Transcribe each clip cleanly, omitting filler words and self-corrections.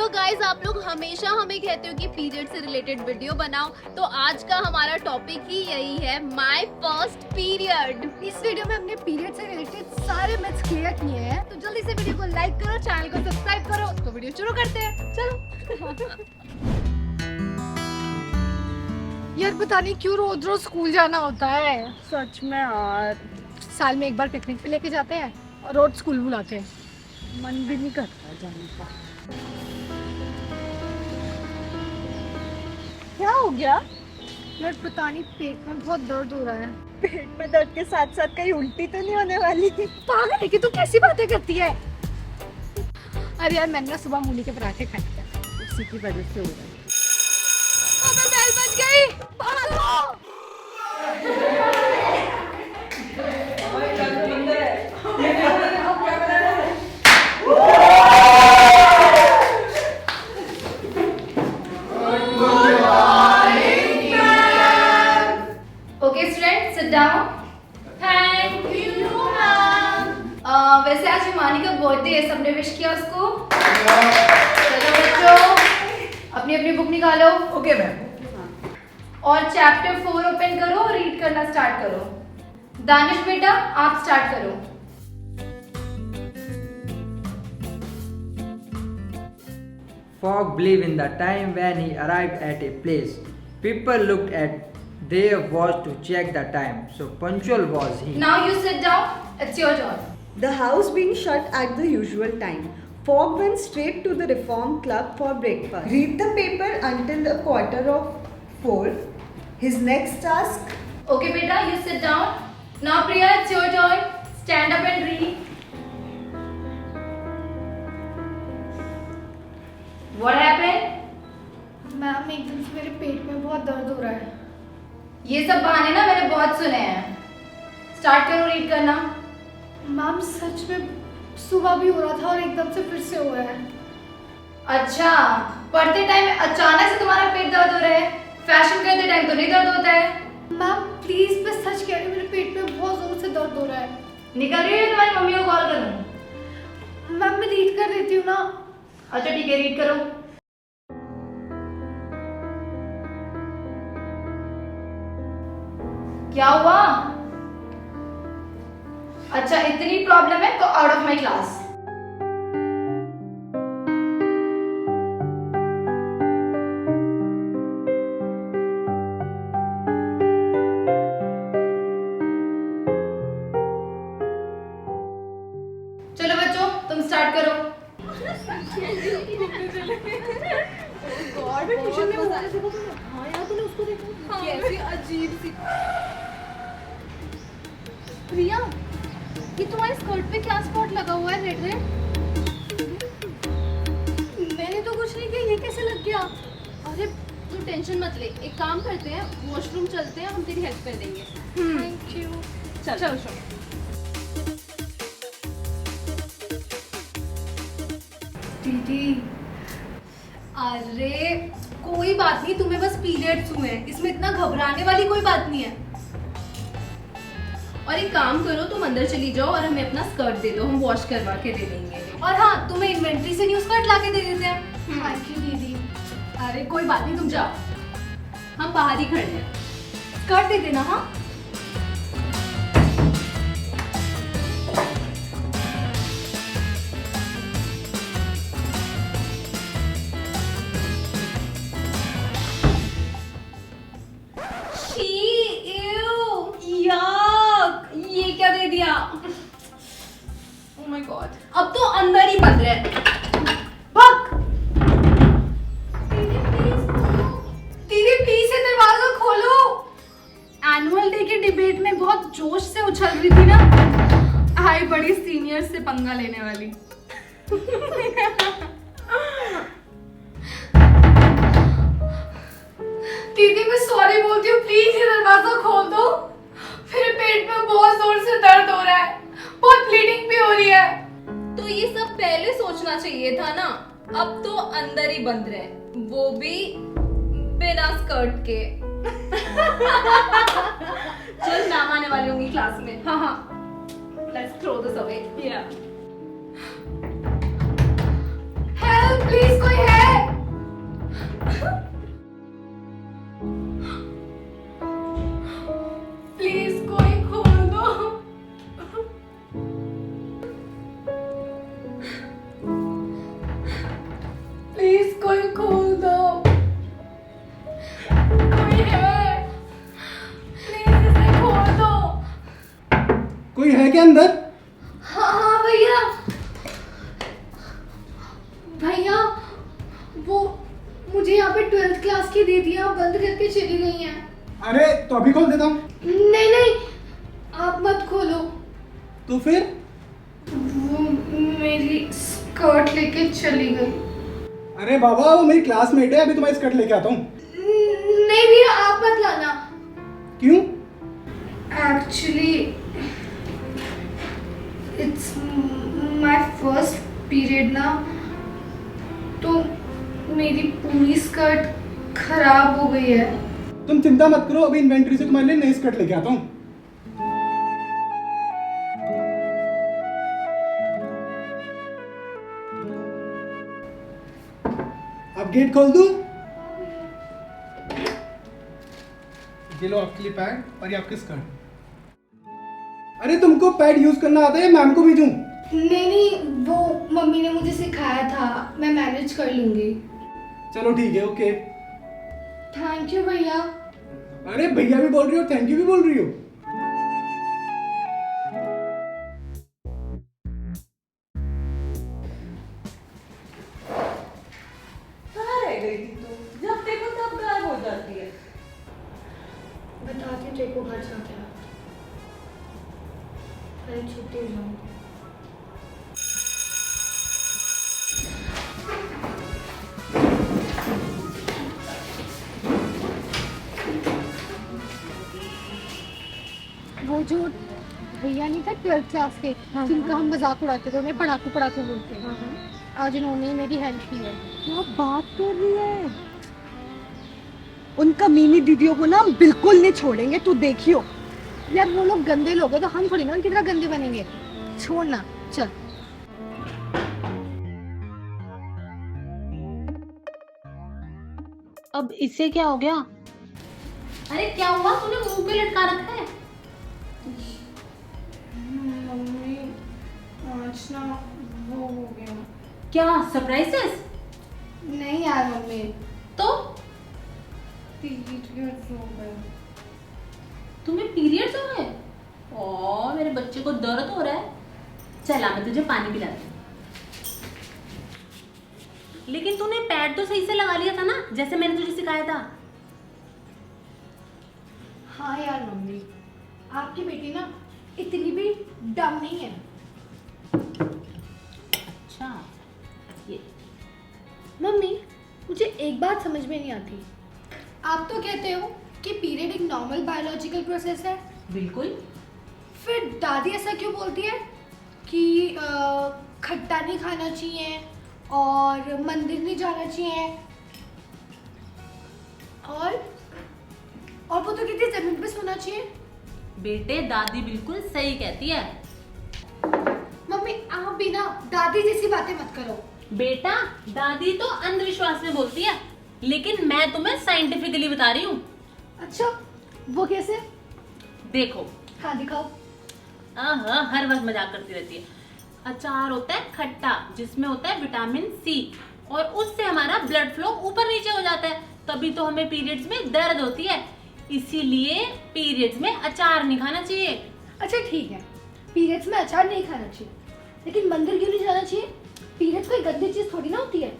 तो गाइज आप लोग हमेशा हमें कहते हो कि पीरियड से रिलेटेड वीडियो बनाओ, तो आज का हमारा टॉपिक ही यही है, माय फर्स्ट पीरियड। इस वीडियो में हमने पीरियड से रिलेटेड सारे मैथ्स क्लियर किए हैं, तो जल्दी से वीडियो को लाइक करो, चैनल को सब्सक्राइब करो। तो वीडियो शुरू करते हैं, चलो। यार पता नहीं क्यों रोज रोज स्कूल जाना होता है। सच में यार, साल में एक बार पिकनिक पे लेके जाते हैं और रोज स्कूल बुलाते हैं। मन भी नहीं करता जाने का। क्या हो गया? यार पता नहीं पेट में बहुत दर्द हो रहा है। पेट में दर्द के साथ साथ कहीं उल्टी तो नहीं होने वाली? पागल है कि तू कैसी बातें करती है? अरे यार मैंने ना सुबह मूली के पराठे खाए थे, उसी की वजह से हो रहा है। अबे बेल बज गई, भागो। Okay student, sit down. Thank you ma'am. वैसे आज हिमानी का बर्थडे है, सबने विश किया उसको? चलो बच्चों, अपनी अपनी बुक निकालो। Okay ma'am. और चैप्टर 4 ओपन करो, रीड करना स्टार्ट करो। दानिश बेटा, आप स्टार्ट करो। Fogg believed in the time when he arrived at a place. People looked at their watch to check the time. So punctual was he. Now you sit down, it's your turn. The house being shut at the usual time, Fogg went straight to the Reform Club for breakfast. Read the paper until a 3:45. His next task. Okay beta, you sit down. Now Priya, it's your turn. Stand up and read. What happened? Ma'am एकदम से मेरे पेट में बहुत दर्द हो रहा है। ये सब बहाने ना मैंने बहुत सुने हैं। स्टार्ट करो रीड करना। मैम सच में सुबह भी हो रहा था और एकदम से फिर से हो रहा है। अच्छा, पढ़ते टाइम अचानक से तुम्हारा पेट दर्द हो रहा है? फैशन करते टाइम तो नहीं दर्द होता है। मैम प्लीज मैं सच कह रही हूँ, मेरे पेट में बहुत जोर से दर्द हो रहा है। निकल रही है, तुम्हारी मम्मी को कॉल करूँ? मैम मैं रीड कर देती हूँ ना। अच्छा ठीक है, रीड करो। क्या हुआ? अच्छा इतनी प्रॉब्लम है तो आउट ऑफ माय क्लास। चलो बच्चों, तुम स्टार्ट करो। प्रिया, ये तुम्हारे स्कर्ट पे क्या स्पॉट लगा हुआ है रेड रेड? मैंने तो कुछ नहीं किया, ये कैसे लग गया? अरे तू टेंशन मत ले, एक काम करते हैं, वॉशरूम चलते हैं, हम तेरी हेल्प कर देंगे। Thank you. चलो। दीदी अरे कोई बात नहीं, तुम्हें बस पीरियड्स हुए हैं, इसमें इतना घबराने वाली कोई बात नहीं है। और एक काम करो, तुम अंदर चली जाओ और हमें अपना स्कर्ट दे दो, हम वॉश करवा के दे देंगे। और हाँ, तुम्हें इन्वेंट्री से न्यू स्कर्ट ला के दे देते हैं। थैंक यू दीदी। अरे कोई बात नहीं, तुम जाओ, हम बाहर ही खड़े हैं। स्कर्ट दे देना। हाँ ये क्या दे दिया? Oh my God, अब तो अंदर ही बंद रहे। भाग। दीदी प्लीज ये दरवाजा खोलो। एनुअल डे के डिबेट में बहुत जोश से उछल रही थी ना, आई बड़ी सीनियर से पंगा लेने वाली। दीदी मैं सॉरी बोलती हूँ, प्लीज ये दरवाजा खोल दो, मेरे पेट में बहुत जोर से दर्द हो रहा है, बहुत ब्लीडिंग भी हो रही है। तो ये सब पहले सोचना चाहिए था ना, अब तो अंदर ही बंद रहे, वो भी बिना स्कर्ट के। चल मैम आने वाली होंगी क्लास में। हाँ, let's throw this away. Yeah. Help, please कोई help. क्या अंदर? हाँ हाँ भैया, भैया वो मुझे यहाँ पे 12th क्लास की दीदियाँ बंद करके चली गई हैं। अरे तो अभी खोल देता हूँ। नहीं नहीं, आप मत खोलो। तो फिर? वो मेरी स्कर्ट लेके चली गई। अरे बाबा, वो मेरी क्लासमेट है, अभी तुम्हारी स्कर्ट लेके आता हूँ। नहीं भैया, आप मत लाना। क्यों? Actually it's my first period ना, तो मेरी पूरी स्कर्ट खराब हो गई है। तुम चिंता मत करो, अभी इन्वेंट्री से तुम्हारे लिए नई स्कर्ट लेके आता हूँ। अब गेट खोल दूँ? ये लो आपके लिए पैड और ये आपकी स्कर्ट। अरे तुमको पैड यूज करना आता है, मैम को भेजूं? नहीं नहीं, वो मम्मी ने मुझे सिखाया था, मैं मैनेज कर लूंगी। चलो ठीक है, ओके। थैंक यू भैया। अरे भैया भी बोल रही हो, थैंक यू भी बोल रही हो। कहाँ रह गई थी तू? जब देखो तब गायब हो जाती है। बताती हूँ तेरे को घर जाके। पहले छुट्टी हो जाऊँ। वो जो भैया नहीं था 12th क्लास के, जिनका हम मजाक उड़ाते थे, उन्हें पढ़ाकू पढ़ाकू बोलते हैं, आज उन्होंने मेरी हेल्प की है। क्या बात कर रही है? उन कमीनी दीदियों को ना हम बिल्कुल नहीं छोड़ेंगे, तू देखियो। यार वो लोग गंदे लोग हैं, तो हम थोड़ी ना उनकी तरह गंदे बनेंगे। छोड़ ना, चल। अब इससे क्या हो गया? अरे क्या हुआ, तूने मुंह पे लटका रखा है? मम्मी आज ना वो हो गया। क्या सरप्राइजेस? नहीं यार मम्मी, तो पीरियड्स हो गए। तुम्हें पीरियड्स हो गए? ओ मेरे बच्चे को दर्द हो रहा है। चला मैं तुझे पानी पिलाती हूँ। लेकिन तूने पैड तो सही से लगा लिया था ना, जैसे मैंने तुझे सिखाया था। हाँ यार मम्मी, आपकी बेटी ना इतनी भी डम नहीं है। अच्छा ये मम्मी, मुझे एक बात समझ में नहीं आती। आप तो कहते हो कि पीरियड एक नॉर्मल बायोलॉजिकल प्रोसेस है, बिल्कुल। फिर दादी ऐसा क्यों बोलती है कि खट्टा नहीं खाना चाहिए और मंदिर नहीं जाना चाहिए, और वो तो कहती है जमीन पे सोना चाहिए। बेटे दादी बिल्कुल सही कहती है। मम्मी आप भी ना दादी जैसी बातें मत करो। बेटा दादी तो अंधविश्वास में बोलती है, लेकिन मैं तुम्हें साइंटिफिकली बता रही हूँ। अच्छा वो कैसे? देखो। हाँ दिखाओ। हाँ हर वक्त मजाक करती रहती है। अचार होता है खट्टा, जिसमें होता है विटामिन सी, और उससे हमारा ब्लड फ्लो ऊपर नीचे हो जाता है, तभी तो हमें पीरियड्स में दर्द होती है। इसीलिए पीरियड्स में अचार नहीं खाना चाहिए। अच्छा ठीक है, पीरियड्स में अचार नहीं खाना चाहिए, लेकिन मंदिर क्यों नहीं जाना चाहिए? पीरियड्स कोई गंदी चीज थोड़ी ना होती है।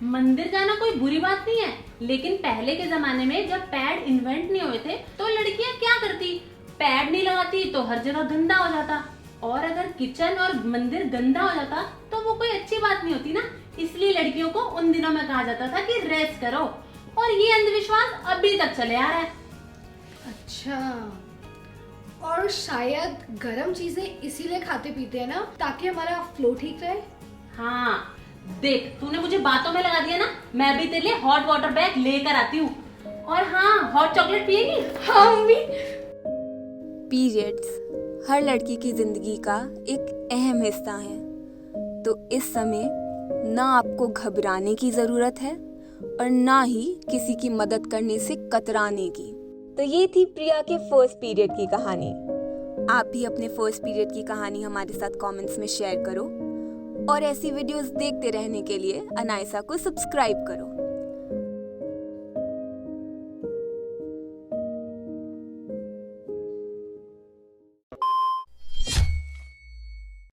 मंदिर जाना कोई बुरी बात नहीं है, लेकिन पहले के जमाने में जब पैड इन्वेंट नहीं हुए थे तो लड़कियां क्या करती? पैड नहीं लगाती तो हर जगह गंदा हो जाता, और अगर किचन और मंदिर गंदा हो जाता तो वो कोई अच्छी बात नहीं होती ना। इसलिए लड़कियों को उन दिनों में कहा जाता था कि रेस्ट करो, और ये अंधविश्वास अभी तक चले आ रहा है। अच्छा, और शायद गरम चीजें इसीलिए खाते पीते हैं ना, ताकि हमारा फ्लो ठीक रहे। हाँ देख, तूने मुझे बातों में लगा दिया ना, मैं भी तेरे लिए हॉट वाटर बैग लेकर आती हूँ। और हाँ, हॉट चॉकलेट पिएगी? हाँ मम्मी। पीरियड्स हर लड़की की जिंदगी का एक अहम हिस्सा है, तो इस समय ना आपको घबराने की ज़रूरत है और ना ही किसी की मदद करने से कतराने की। तो ये थी प्रिया के फर्स्ट पीरियड की कहानी। आप भी अपने फर्स्ट पीरियड की कहानी हमारे साथ कमेंट्स में शेयर करो, और ऐसी वीडियोस देखते रहने के लिए अनायसा को सब्सक्राइब करो।